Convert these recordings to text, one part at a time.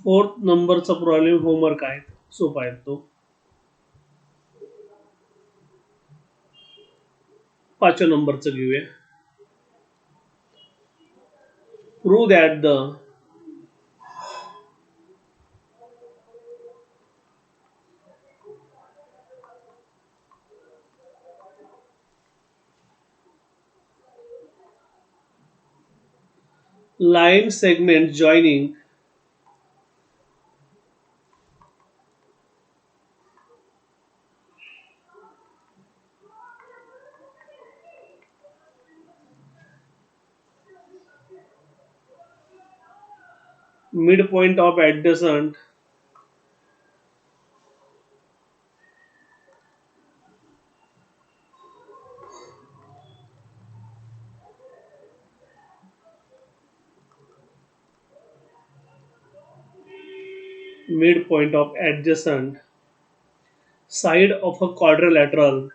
Fourth नंबरचा problem homework आहे, सोपा आहे तो. पाचव्या नंबरचं घेऊया. Prove that the line segment joining midpoint of adjacent midpoint of adjacent side of a quadrilateral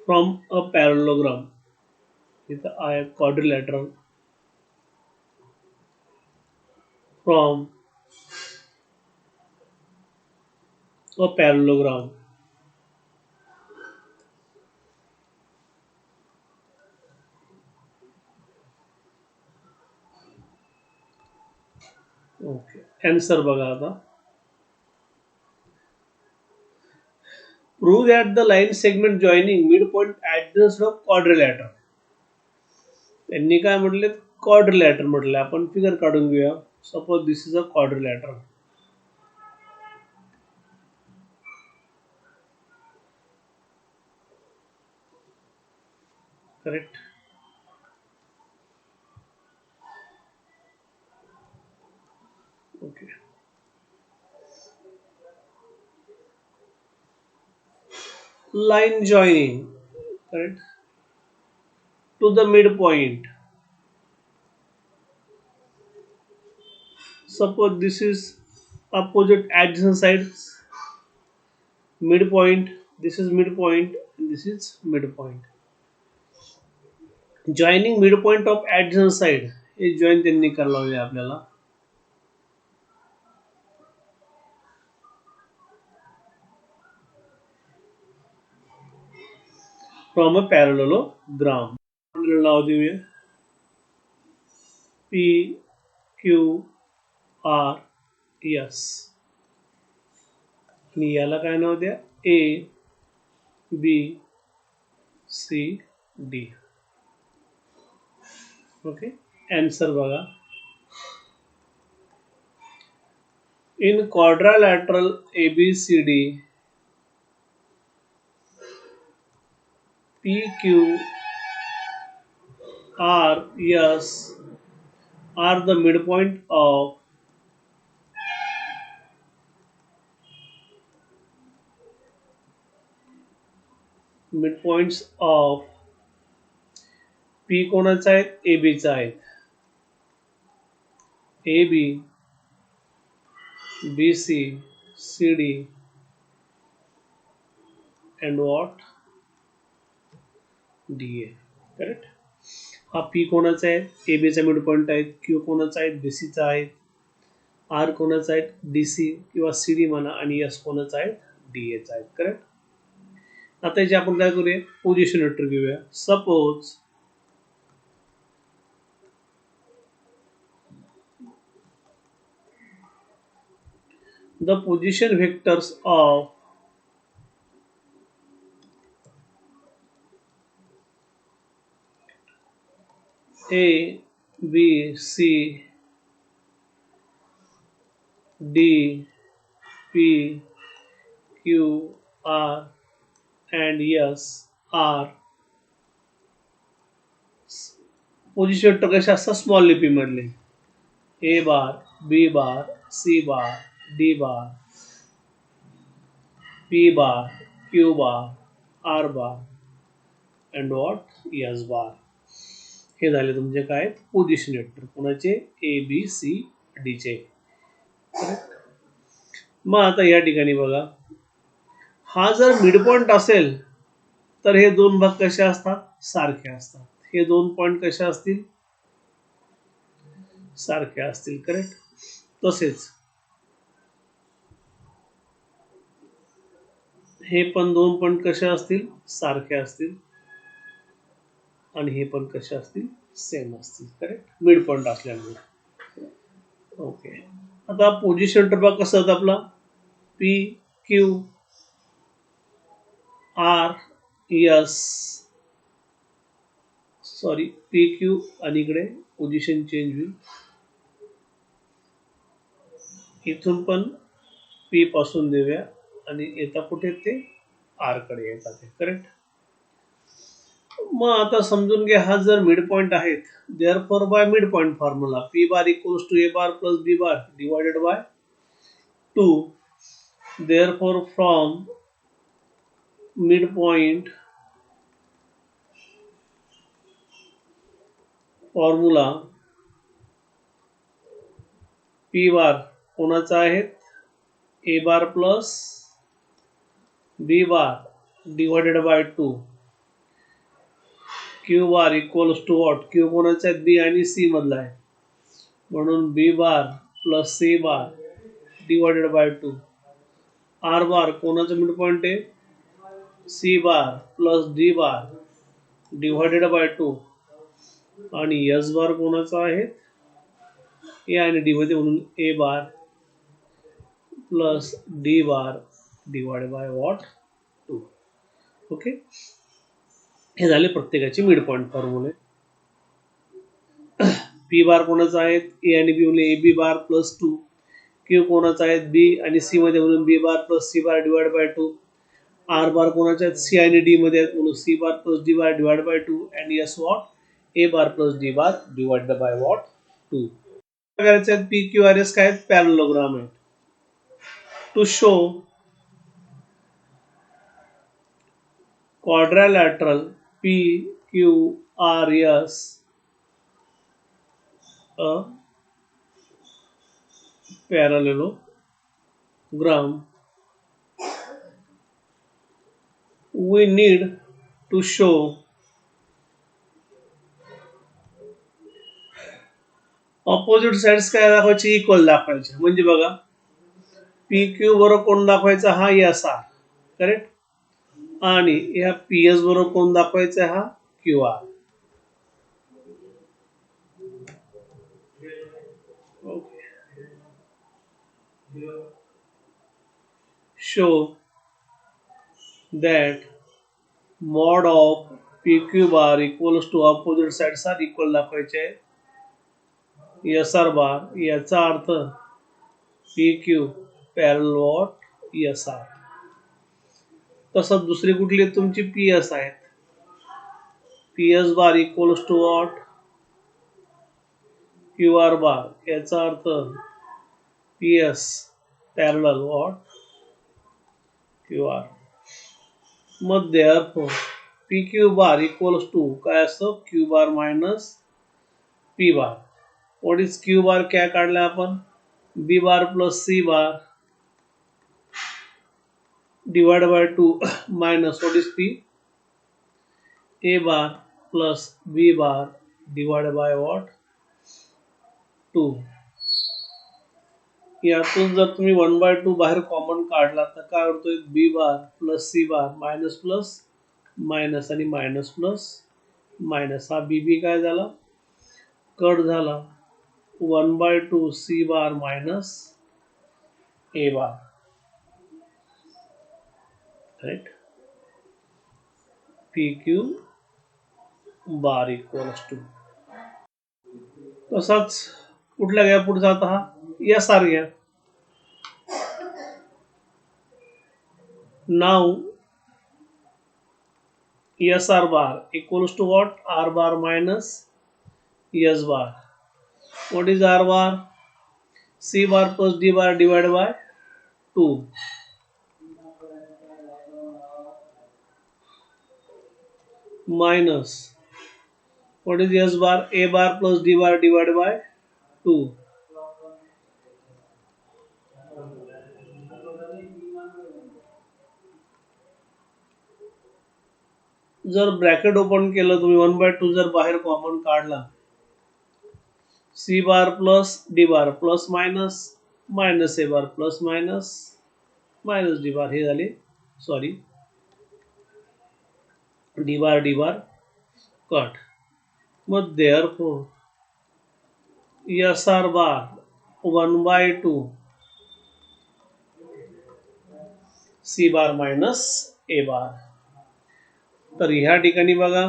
from a parallelogram. इथं आहे quadrilateral from a parallelogram. Okay, answer बघा आता. Prove that the line segment joining midpoint adjust of quadrilateral. त्यांनी काय म्हटले? Quadrilateral म्हटलं. आपण figure काढून घेऊया. Suppose this is a quadrilateral. Correct. Okay. Line joining, correct, to the midpoint. Suppose this is opposite adjacent sides, midpoint, this is midpoint, and this is midpoint. Joining midpoint of adjacent side, हे join त्यांनी करायला लावले आपल्याला. From a parallelogram. नाव देऊया. P Q R S आणि याला काय नाव द्या? A B C D. Okay, answer बघा. In quadrilateral ABCD, PQ R S are the midpoints of P कोणाचा आहेत? AB चा आहेत. AB, BC, CD and what? DA. Correct. हा P कोणाचा आहे? AB चा मिडपॉइंट आहे. Q कोणाचा आहे? BC चा आहे. R कोणाचा आहे? DC किंवा CD म्हणा आणि S कोणाचा आहे? DA चा आहे. करेक्ट. आता याची आपण काय करूया? पोझिशन वेक्टर घेऊया. Suppose the position vectors of A, B, C, D, P, Q, R and S are position vector कसे असतात? स्मॉल लिपी मधले. A bar, B bar, C bar, D bar, P bar, Q bar, R bar and what? S बार. हे झाले तुमचे काय position vector कोणाचे A B C D चे. मग आता या ठिकाणी बघा हा जर मिड पॉइंट असेल तर हे दोन भाग कसे असतात सारखे असतात. हे दोन पॉइंट कसे असतील सारखे असतील. करेक्ट. तसेच हे पण दोन पॉइंट कसे असतील सारखे असतील आणि हे पण कसे असतील सेम असतील. करेक्ट. मिड पॉइंट असल्यामुळे. ओके. आता पोझिशन ट्रबा कसं होतं आपला P Q R S sorry P Q आणि इकडे पोझिशन चेंज होईल. इथून पण पी पासून देऊया आणि येता कुठे ते आर कडे येतात. करेक्ट. मग आता समजून घ्या हा जर मिड पॉइंट आहेत therefore by midpoint formula P bar equals to A bar plus B bar divided by 2. Therefore from midpoint formula P bar कोणाचा आहे A bar plus B bar divided by 2 Q bar equals to what Q कोणाचा आहे B आणि C मधला आहे म्हणून B bar plus C bar divided by 2 R bar कोणाचा midpoint आहे C bar plus D bar divided by 2 आणि S bar कोणाचा आहे ए आणि डी मध्ये म्हणून A bar plus D bar divide by what 2. Okay. हे झाले प्रत्येकाचे मिड पॉइंट फॉर्म्युले. पी बार कोणाचा आहे ए आणि बी म्हणून A B bar plus 2 Q कोणाचा आहे बी आणि सी मध्ये म्हणून B bar plus C bar divide by 2 R bar कोणाचे आहेत सी आणि डी मध्ये आहेत म्हणून C bar plus D bar divide by 2 and S what A bar plus D bar divide by what 2. प्रकारचे आहेत पी क्यू आर एस काय आहेत पॅरलोग्राम आहेत. To show quadrilateral P Q R S a parallelogram we need to show opposite sides काय दाखवायचे equal दाखवायचे म्हणजे बघा पी क्यू बरोबर कोण दाखवायचा हा एस आर. करेक्ट. आणि या पी एस बरोबर कोण दाखवायचा हा Q R. Show that mod of pq bar equals to opposite sides are equal दाखवायचे एस आर बार याचा अर्थ P Q parallel what S R. तसंच दुसरी कुठली तुमची पी एस आहेत P S bar equals to what Q R bar याचा अर्थ P S parallel what Q R. मग therefore P Q bar equals to काय असतं Q bar minus P bar. What is Q bar काय काढला आपण B bar plus C bar divide by 2 minus what is P A bar plus B bar divide by what 2. यातून जर तुम्ही 1/2 बाहेर common काढला तर काय होतोय B bar plus C bar minus plus minus आणि मायनस प्लस मायनस हा बी बी काय झाला कट झाला 1/2 C bar minus A bar. Right. P Q bar equals to तसाच कुठल्या घ्या पुढचा आता हा एस आर घ्या. नाव S R bar equals to what R bar minus S bar. What is R bar C bar plus D bar divide by 2 minus What is S bar? A bar plus D bar divided by 2. जर bracket open केलं तुम्ही 1/2 जर बाहेर common काढला, C bar plus D bar plus minus minus A bar plus minus minus D bar, हे झाले sorry D bar cut. Mug therefore SR bar 1/2 C bar minus A bar. तर ह्या ठिकाणी बघा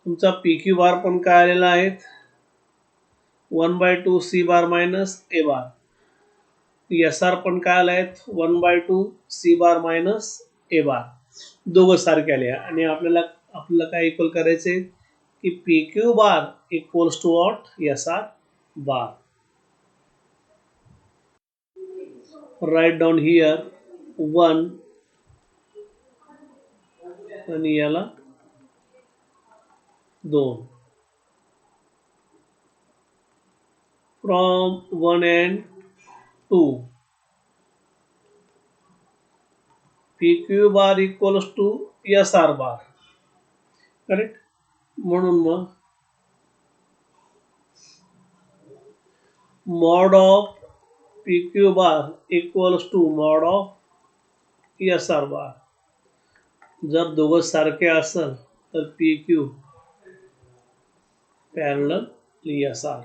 तुमचा PQ बार पण काय आलेला आहे, 1/2 C bar minus A bar. SR पण काय आला आहे, 1/2 C bar minus A bar. दोघं सारखे आले आणि आपल्याला काय इक्वल करायचे की PQ bar equals to what, SR bar. Right down here 1 आणि याला 2. From 1 and 2 PQ bar equals to SR bar. Correct. म्हणून मग mod of PQ bar equals to mod of SR bar. जर दोघं सारखे असेल तर PQ पॅरलल SR.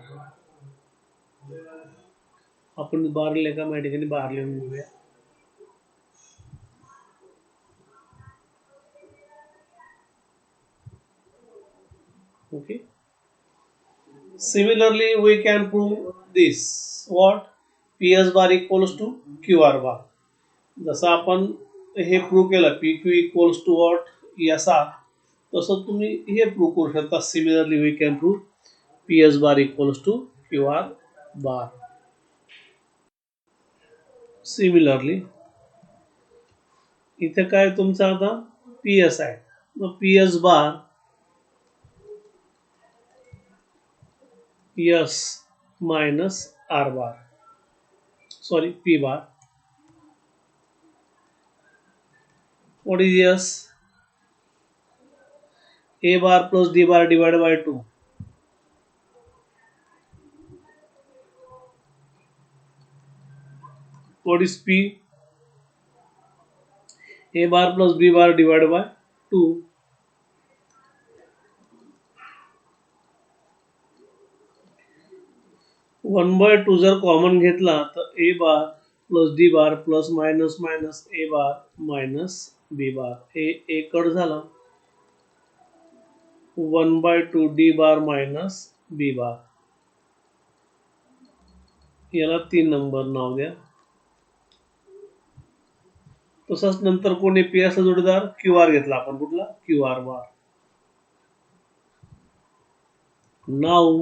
आपण बार लेखा या ठिकाणी बार लिहून घेऊया. Okay. Similarly, we can prove this. What? PS bar equals to QR bar. जसं आपण हे प्रूव्ह केलं PQ equals to what, SR, तसं तुम्ही हे प्रूव्ह करू शकता. Similarly, we can prove PS bar equals to QR bar. Similarly, इथे काय तुमचा आता PS आहे, मग PS bar S minus R bar, sorry P bar. What is S? A bar plus D bar divided by 2. What is P? A bar plus B bar divided by 2. 1/2 जर common घेतला तर A bar plus D bar plus minus minus A bar minus B bar. A cut झाला, 1/2 D bar minus B bar. याला 3 number नाव द्या. तसंच नंतर कोणी PS जोडीदार QR घेतला आपण, कुठला QR bar. Now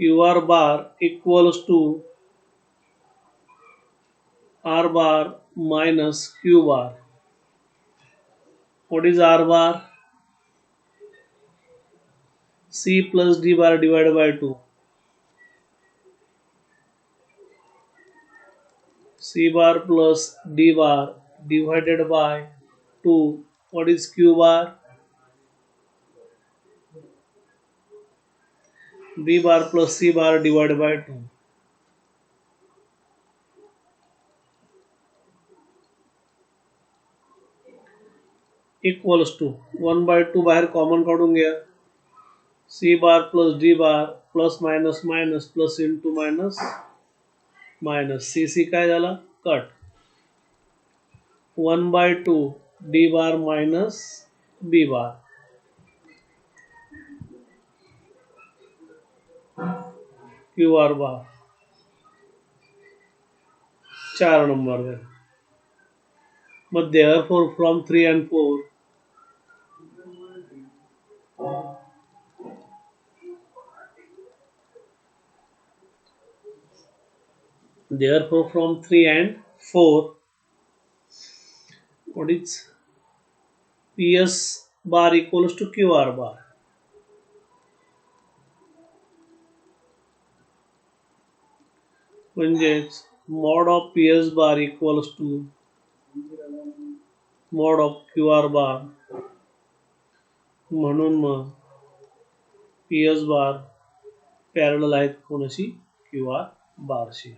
QR bar equals to R bar minus Q bar. What is R bar? C plus D bar divided by 2. C bar plus D bar divided by 2. What is Q bar? B bar plus C bar divided by 2. Equals to 1/2 बाहेर common काढून घ्या. C bar plus D bar plus minus minus plus into minus minus. C काय झाला, cut. 1/2 D bar minus B bar. QR बार 4 number है. मग therefore from 3 and 4, therefore from 3 and 4, what is PS bar equals to Q R bar. म्हणजेच mod of P S bar equals to mod of Q R bar. म्हणून मग P S bar parallel आहेत कोणाशी? Q R Barshi.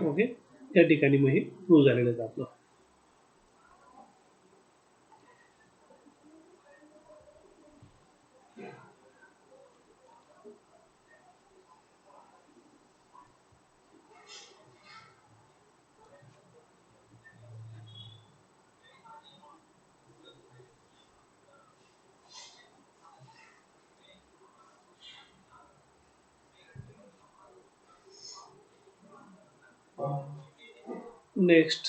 Okay, त्या ठिकाणी मग हे prove झालेलं आहे आपलं. नेक्स्ट